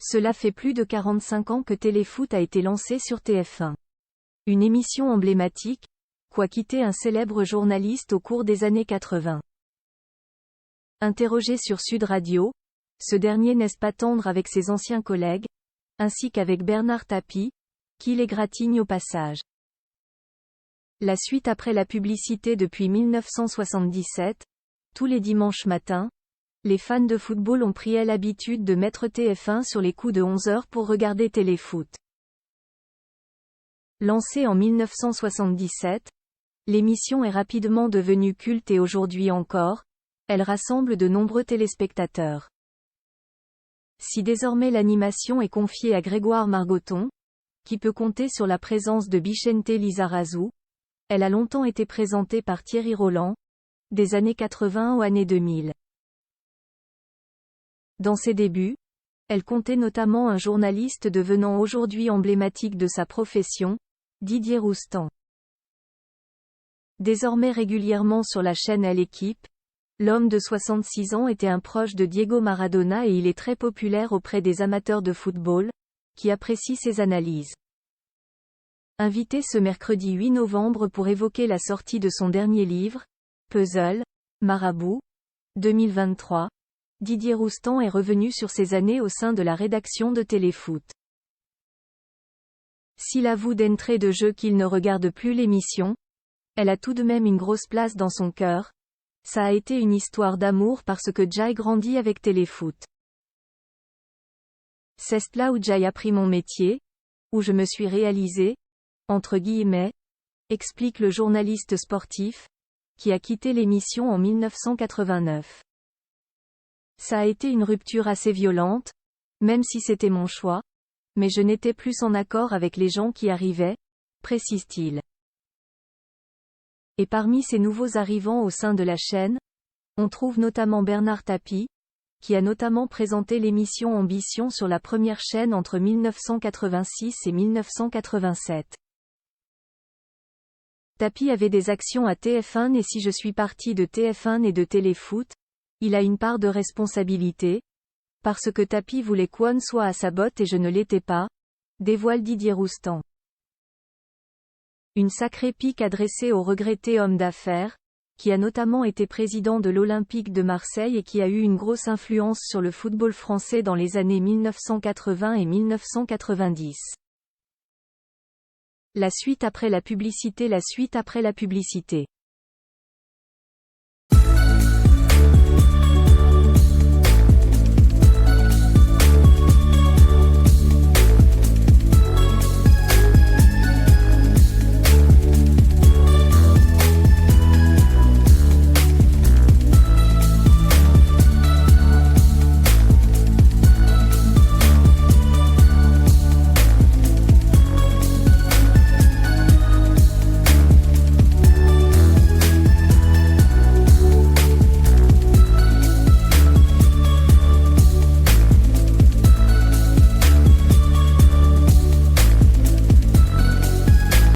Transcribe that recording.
Cela fait plus de 45 ans que Téléfoot a été lancé sur TF1. Une émission emblématique, quoi quitter un célèbre journaliste au cours des années 80. Interrogé sur Sud Radio, ce dernier n'est pas tendre avec ses anciens collègues, ainsi qu'avec Bernard Tapie, qui l'égratigne au passage. La suite après la publicité depuis 1977, tous les dimanches matins, les fans de football ont pris l'habitude de mettre TF1 sur les coups de 11h pour regarder Téléfoot. Lancée en 1977, l'émission est rapidement devenue culte et aujourd'hui encore, elle rassemble de nombreux téléspectateurs. Si désormais l'animation est confiée à Grégoire Margoton, qui peut compter sur la présence de Vicente Lizarazu, elle a longtemps été présentée par Thierry Roland, des années 80 aux années 2000. Dans ses débuts, elle comptait notamment un journaliste devenant aujourd'hui emblématique de sa profession, Didier Roustan. Désormais régulièrement sur la chaîne L'Équipe, l'homme de 66 ans était un proche de Diego Maradona et il est très populaire auprès des amateurs de football, qui apprécient ses analyses. Invité ce mercredi 8 novembre pour évoquer la sortie de son dernier livre, Puzzle, Marabout, 2023, Didier Roustan est revenu sur ses années au sein de la rédaction de Téléfoot. S'il avoue d'entrée de jeu qu'il ne regarde plus l'émission, elle a tout de même une grosse place dans son cœur. Ça a été une histoire d'amour parce que j'ai grandi avec Téléfoot. C'est là où j'ai appris mon métier, où je me suis réalisé, entre guillemets, explique le journaliste sportif, qui a quitté l'émission en 1989. Ça a été une rupture assez violente, même si c'était mon choix, mais je n'étais plus en accord avec les gens qui arrivaient, précise-t-il. Et parmi ces nouveaux arrivants au sein de la chaîne, on trouve notamment Bernard Tapie, qui a notamment présenté l'émission Ambition sur la première chaîne entre 1986 et 1987. Tapie avait des actions à TF1 et si je suis parti de TF1 et de Téléfoot, il a une part de responsabilité, parce que Tapie voulait qu'on soit à sa botte et je ne l'étais pas, dévoile Didier Roustan. Une sacrée pique adressée au regretté homme d'affaires, qui a notamment été président de l'Olympique de Marseille et qui a eu une grosse influence sur le football français dans les années 1980 et 1990. La suite après la publicité.